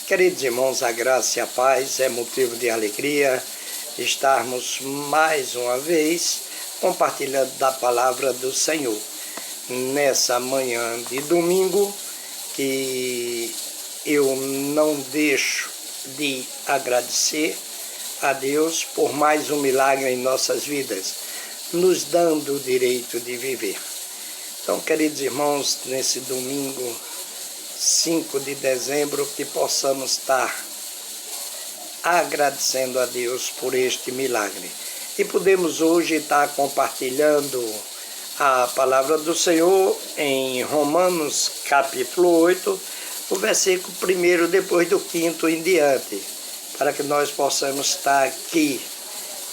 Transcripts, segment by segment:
Queridos irmãos, a graça e a paz é motivo de alegria estarmos mais uma vez compartilhando da palavra do Senhor. Nessa manhã de domingo, que eu não deixo de agradecer a Deus por mais um milagre em nossas vidas, nos dando o direito de viver. Então, queridos irmãos, nesse domingo 5 de dezembro, que possamos estar agradecendo a Deus por este milagre. E podemos hoje estar compartilhando a palavra do Senhor em Romanos capítulo 8, o versículo 1, depois do 5 em diante, para que nós possamos estar aqui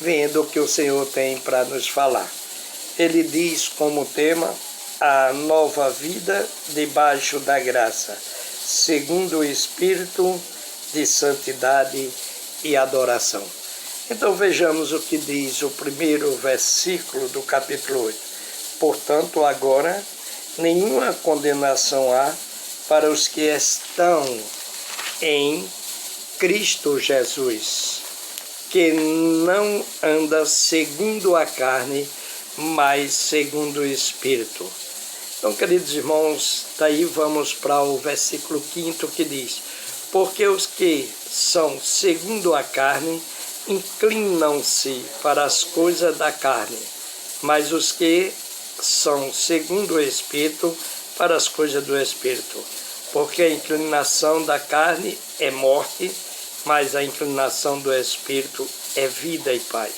vendo o que o Senhor tem para nos falar. Ele diz como tema: a nova vida debaixo da graça, segundo o Espírito de santidade e adoração. Então vejamos o que diz o primeiro versículo do capítulo 8. Portanto, agora nenhuma condenação há para os que estão em Cristo Jesus, que não anda segundo a carne, mas segundo o Espírito. Então, queridos irmãos, daí vamos para o versículo 5 que diz: porque os que são segundo a carne inclinam-se para as coisas da carne, mas os que são segundo o Espírito para as coisas do Espírito. Porque a inclinação da carne é morte, mas a inclinação do Espírito é vida e paz.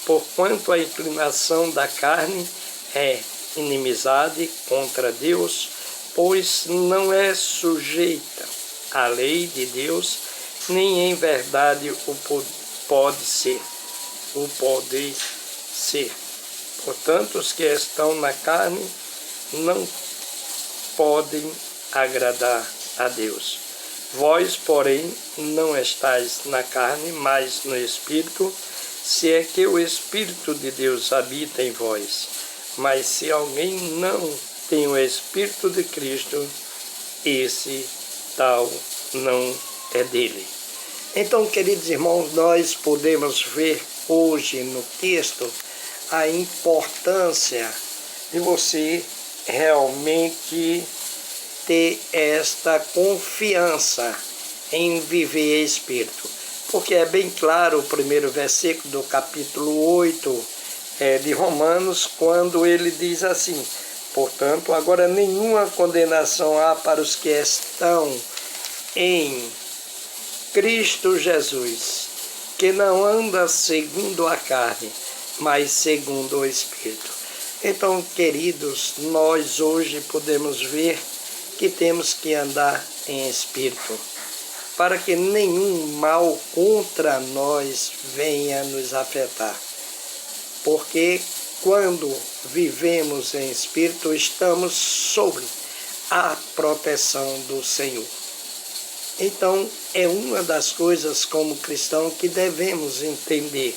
Porquanto a inclinação da carne é inimizade contra Deus, pois não é sujeita à lei de Deus, nem em verdade o pode ser. Portanto, os que estão na carne não podem agradar a Deus. Vós, porém, não estáis na carne, mas no Espírito, se é que o Espírito de Deus habita em vós. Mas se alguém não tem o Espírito de Cristo, esse tal não é dele. Então, queridos irmãos, nós podemos ver hoje no texto a importância de você realmente ter esta confiança em viver Espírito. Porque é bem claro o primeiro versículo do capítulo 8 de Romanos, quando ele diz assim: portanto, agora nenhuma condenação há para os que estão em Cristo Jesus, que não anda segundo a carne, mas segundo o Espírito. Então, queridos, nós hoje podemos ver que temos que andar em Espírito, para que nenhum mal contra nós venha nos afetar. Porque quando vivemos em Espírito, estamos sob a proteção do Senhor. Então, é uma das coisas como cristão que devemos entender.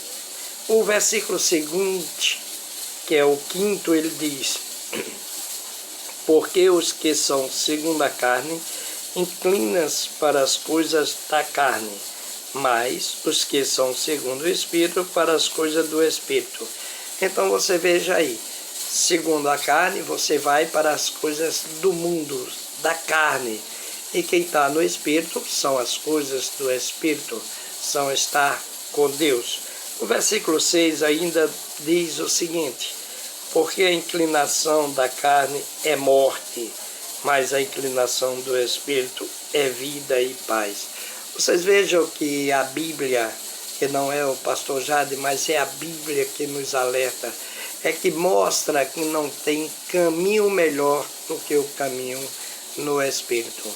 O versículo seguinte, que é o 5, ele diz: porque os que são segundo a carne inclinam-se para as coisas da carne, mas os que são segundo o Espírito para as coisas do Espírito. Então você veja aí, segundo a carne, você vai para as coisas do mundo, da carne. E quem está no Espírito são as coisas do Espírito, são estar com Deus. O versículo 6 ainda diz o seguinte: porque a inclinação da carne é morte, mas a inclinação do Espírito é vida e paz. Vocês vejam que a Bíblia, que não é o pastor Jade, mas é a Bíblia que nos alerta, é que mostra que não tem caminho melhor do que o caminho no Espírito.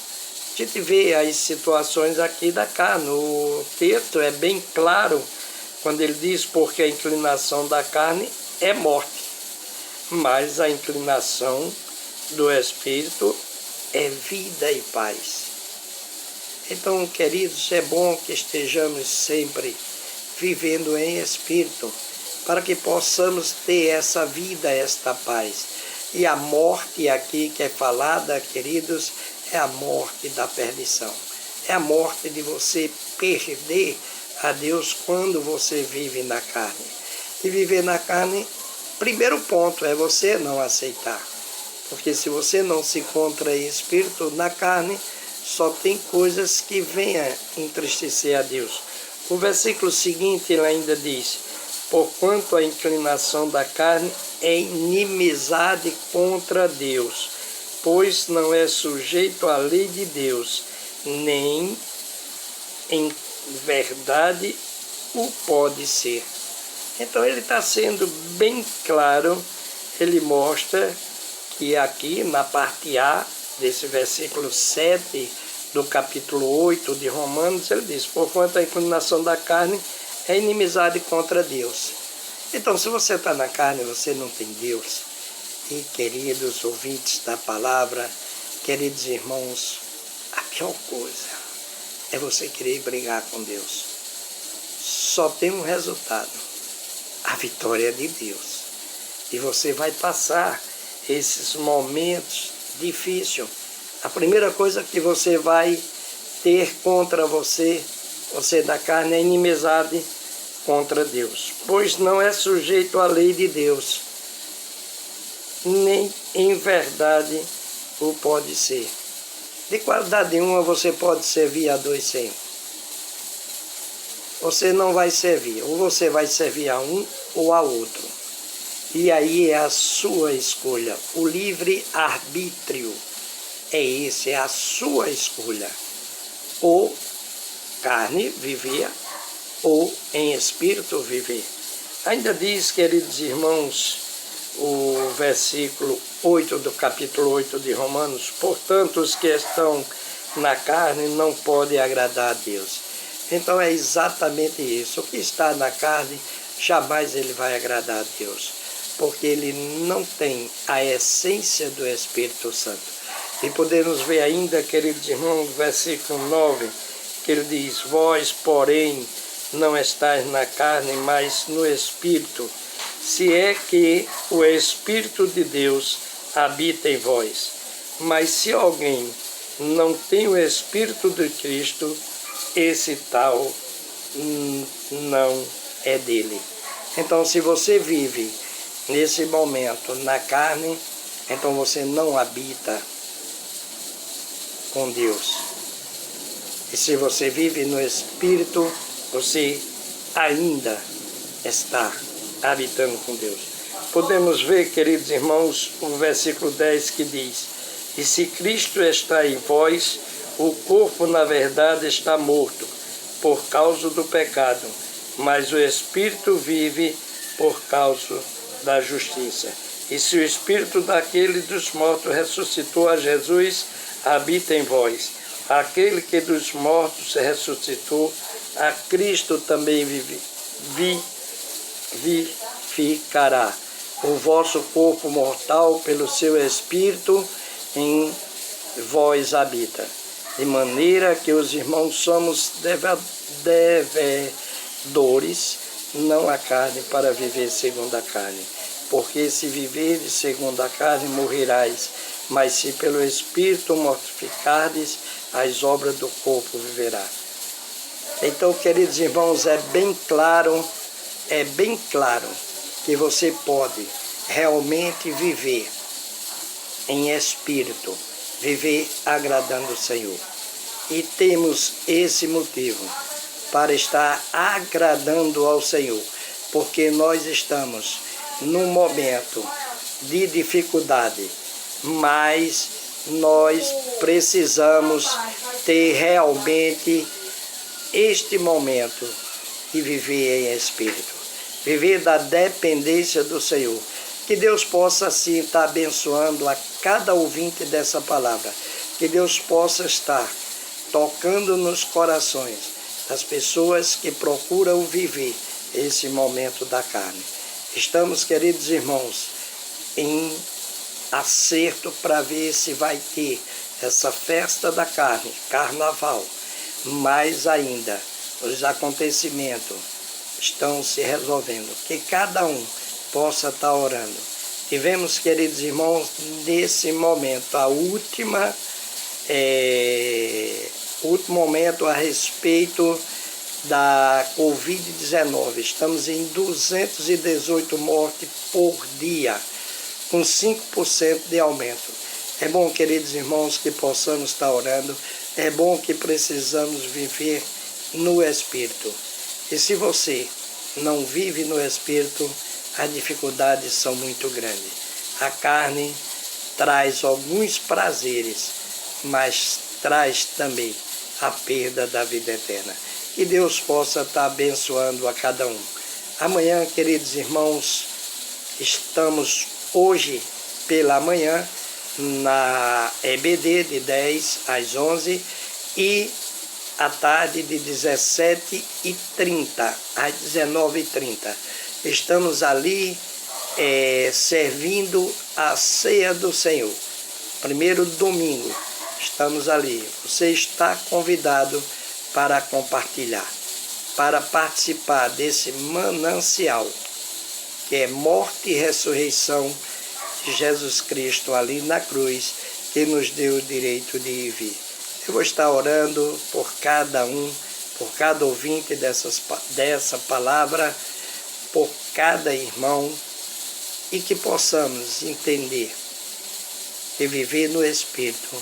A gente vê as situações aqui da carne. O texto é bem claro quando ele diz: porque a inclinação da carne é morte, mas a inclinação do Espírito é vida e paz. Então, queridos, é bom que estejamos sempre vivendo em Espírito, para que possamos ter essa vida, esta paz. E a morte aqui que é falada, queridos, é a morte da perdição. é a morte de você perder a Deus quando você vive na carne. E viver na carne, primeiro ponto é você não aceitar. Porque se você não se encontra em espírito, na carne, só tem coisas que venham entristecer a Deus. O versículo seguinte ele ainda diz: porquanto a inclinação da carne é inimizade contra Deus, pois não é sujeito à lei de Deus, nem em verdade o pode ser. Então ele está sendo bem claro, ele mostra que aqui na parte A desse versículo 7 do capítulo 8 de Romanos, ele diz: porquanto a inclinação da carne é inimizade contra Deus. Então, se você está na carne, você não tem Deus. E, queridos ouvintes da palavra, queridos irmãos, a pior coisa é você querer brigar com Deus. Só tem um resultado: a vitória de Deus. E você vai passar esses momentos difíceis. A primeira coisa que você vai ter contra você da carne, é inimizade contra Deus, pois não é sujeito à lei de Deus, nem em verdade o pode ser. De qualidade nenhuma você pode servir a dois senhores. Você não vai servir, ou você vai servir a um ou a outro. E aí é a sua escolha, o livre-arbítrio. É esse, é a sua escolha. Ou carne viver, ou em espírito viver. Ainda diz, queridos irmãos, o versículo 8 do capítulo 8 de Romanos: portanto, os que estão na carne não podem agradar a Deus. Então é exatamente isso. O que está na carne, jamais ele vai agradar a Deus, porque ele não tem a essência do Espírito Santo. E podemos ver ainda, queridos irmãos, versículo 9, que ele diz: vós, porém, não estáis na carne, mas no Espírito, se é que o Espírito de Deus habita em vós. Mas se alguém não tem o Espírito de Cristo, esse tal não é dele. Então, se você vive nesse momento na carne, então você não habita com Deus. E se você vive no Espírito, você ainda está habitando com Deus. Podemos ver, queridos irmãos, o versículo 10 que diz: e se Cristo está em vós, o corpo na verdade está morto por causa do pecado, mas o Espírito vive por causa da justiça. E se o Espírito daquele dos mortos ressuscitou a Jesus, habita em vós. Aquele que dos mortos ressuscitou a Cristo também vivificará o vosso corpo mortal pelo seu Espírito em vós habita. De maneira que os irmãos somos devedores, não a carne, para viver segundo a carne. Porque se viverdes segundo a carne, morrerais. Mas se pelo Espírito mortificardes, as obras do corpo viverá. Então, queridos irmãos, é bem claro que você pode realmente viver em espírito, viver agradando o Senhor. E temos esse motivo para estar agradando ao Senhor, porque nós estamos num momento de dificuldade, mas nós precisamos ter realmente este momento de viver em espírito, viver da dependência do Senhor. Que Deus possa assim estar abençoando a cada ouvinte dessa palavra, que Deus possa estar tocando nos corações das pessoas que procuram viver esse momento da carne. Estamos, queridos irmãos, em acerto para ver se vai ter essa festa da carne, carnaval. Mais ainda, os acontecimentos estão se resolvendo, que cada um possa estar orando. Tivemos, queridos irmãos, nesse momento, a última momento a respeito da Covid-19. Estamos em 218 mortes por dia, com 5% de aumento. É bom, queridos irmãos, que possamos estar orando. É bom que precisamos viver no Espírito. E se você não vive no Espírito, as dificuldades são muito grandes. A carne traz alguns prazeres, mas traz também a perda da vida eterna. Que Deus possa estar abençoando a cada um. Amanhã, queridos irmãos, estamos hoje pela manhã na EBD de 10 às 11 e à tarde de 17h30 às 19h30. Estamos ali servindo a ceia do Senhor. Primeiro domingo, estamos ali. Você está convidado para compartilhar, para participar desse manancial, que é morte e ressurreição de Jesus Cristo ali na cruz, que nos deu o direito de ir vir. Eu vou estar orando por cada um, por cada ouvinte dessa palavra, por cada irmão, e que possamos entender que viver no Espírito,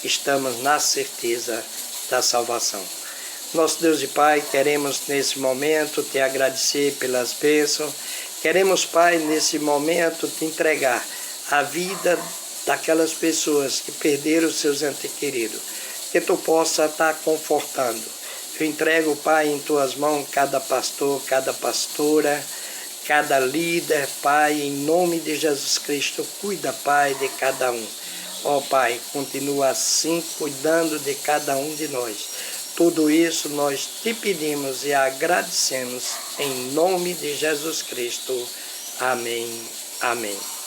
estamos na certeza da salvação. Nosso Deus e Pai, queremos nesse momento te agradecer pelas bênçãos. Queremos, Pai, nesse momento te entregar a vida daquelas pessoas que perderam seus entes queridos. Que tu possa estar confortando. Eu entrego, Pai, em tuas mãos cada pastor, cada pastora, cada líder, Pai, em nome de Jesus Cristo. Cuida, Pai, de cada um. Ó Pai, continua assim cuidando de cada um de nós. Tudo isso nós te pedimos e agradecemos em nome de Jesus Cristo. Amém. Amém.